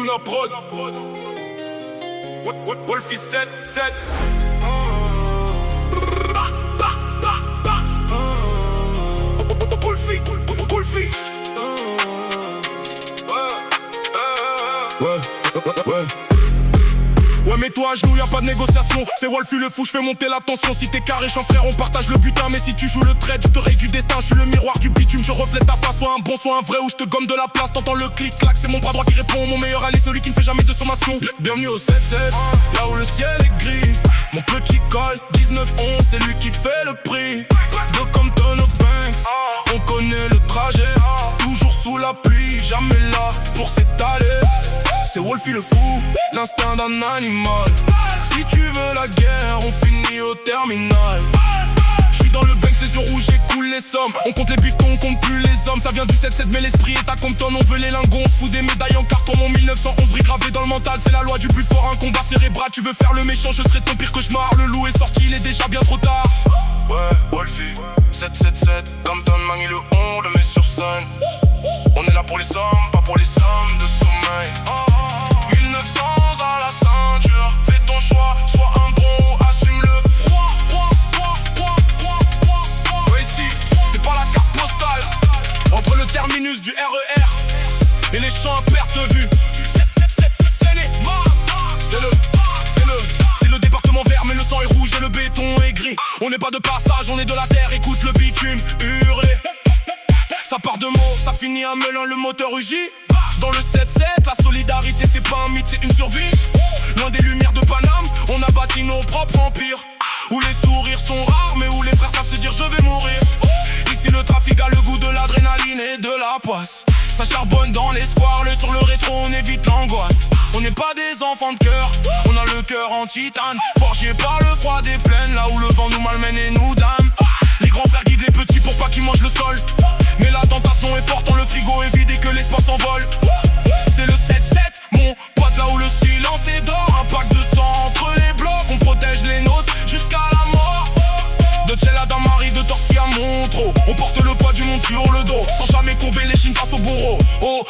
Luna Prod. Wolfie 7. Wolfie. Ouais mais toi à genoux y'a pas de négociation. C'est Wolfie le fou, je fais monter la tension. Si t'es carré, j'en frère, on partage le butin. Mais si tu joues le trade, je te raye du destin. Je suis le miroir du bitume, je reflète ta face. Soit un bon, soit un vrai, ou je te gomme de la place. T'entends le clic-clac, c'est mon bras droit qui répond. Mon meilleur allié, celui qui ne fait jamais de sommation. Bienvenue au 7-7, là où le ciel est gris. Mon petit col, 19-11, c'est lui qui fait le prix. De Compton aux Banks, on connaît le trajet. Toujours sous la pluie, jamais là pour s'étaler. C'est Wolfie le fou, l'instinct d'un animal. Si tu veux la guerre, on finit au terminal. J'suis dans le bank, ses yeux rouges, j'écoule les sommes. On compte les bifetons, on compte plus les hommes. Ça vient du 7-7, mais l'esprit est à Compton. On veut les lingots, on se fout des médailles en carton. Mon 1911 brille gravé dans le mental, c'est la loi du plus fort. Un combat cérébral, tu veux faire le méchant, je serai ton pire cauchemar. Le loup est sorti, il est déjà bien trop tard. Ouais, Wolfie, 777, Compton, Mangy le on le met sur scène. On est là pour les sommes, pas pour les sommes de sommeil. 1900 à la ceinture, fais ton choix, sois un bon ou assume-le. Ouais ici, c'est pas la carte postale. Entre le terminus du RER et les champs à perte de vue. C'est le département vert, mais le sang est rouge et le béton est gris. On n'est pas de passage, on est de la terre, écoute le bitume hurler. Ça part de mots, ça finit à Melun, le moteur rugit. Dans le 7-7, la solidarité c'est pas un mythe, c'est une survie. Loin des lumières de Paname, on a bâti nos propres empires. Où les sourires sont rares, mais où les frères savent se dire je vais mourir. Ici le trafic a le goût de l'adrénaline et de la poisse. Ça charbonne dans l'espoir, sur le rétro on évite l'angoisse. On n'est pas des enfants de cœur, on a le cœur en titane. Forgé par le froid des plaines, là où le vent nous malmène et nous dame. Les grands frères guident les petits pour pas qu'ils mangent le sol. Mais la tentation est forte, le frigo est vide et que l'espoir s'envole. C'est le 7-7, mon pote, là où le silence est d'or. Un pack de sang entre les blocs, on protège les nôtres jusqu'à la mort. De Tchela d'un mari, de Torcy à Montreux, on porte le poids du monde sur le dos, sans jamais courber les chines face au bourreau. Oh,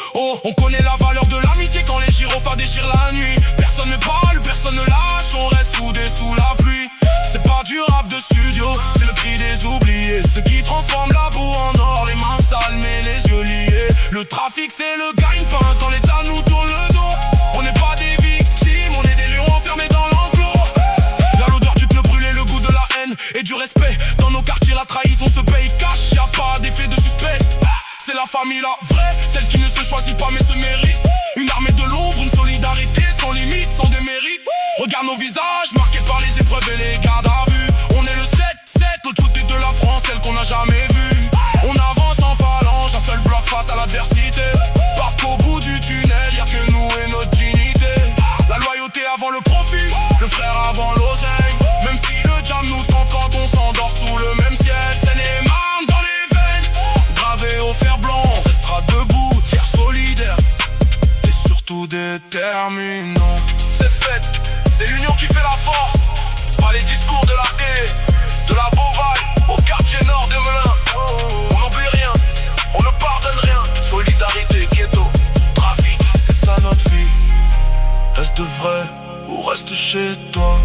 on connaît la valeur de l'amitié quand les gyrophares déchirent la nuit. Personne ne parle, personne ne lâche, on reste soudés sous la pluie. C'est pas du rap de studio, c'est le cri des oubliés. Ceux qui transforment la boue en or, les mains sales mais les yeux liés. Le trafic c'est le gagne-pain, quand l'État nous tourne le dos. On n'est pas des victimes, on est des lions enfermés dans l'enclos. Là l'odeur du pneu brûlé, le goût de la haine et du respect. Dans nos quartiers la trahison se paye cash, y'a pas d'effet de suspect. C'est la famille la vraie, celle qui ne se choisit pas mais se mérite. Une armée de l'ombre, une solidarité sans limite, sans démérite. Regarde nos visages, marqués par les épreuves et les gardes à vue. On est le 7-7, l'autre côté de la France, celle qu'on n'a jamais vue. On avance en phalange, un seul bloc face à l'adversité. Parce qu'au bout du tunnel, y'a que nous et notre dignité. La loyauté avant le profit, le frère avant l'oseille. Même si le jam nous tente quand on s'endort sous le même ciel. C'est les marnes dans les veines, gravées au fer blanc. On restera debout, fiers, solidaires et surtout déterminants. C'est fait, c'est l'union qui fait la force. Pas les discours de la télé, de la Beauvaille au quartier nord de Melun. On n'oublie rien, on ne pardonne rien. Solidarité, ghetto, trafic, c'est ça notre vie. Reste vrai ou reste chez toi.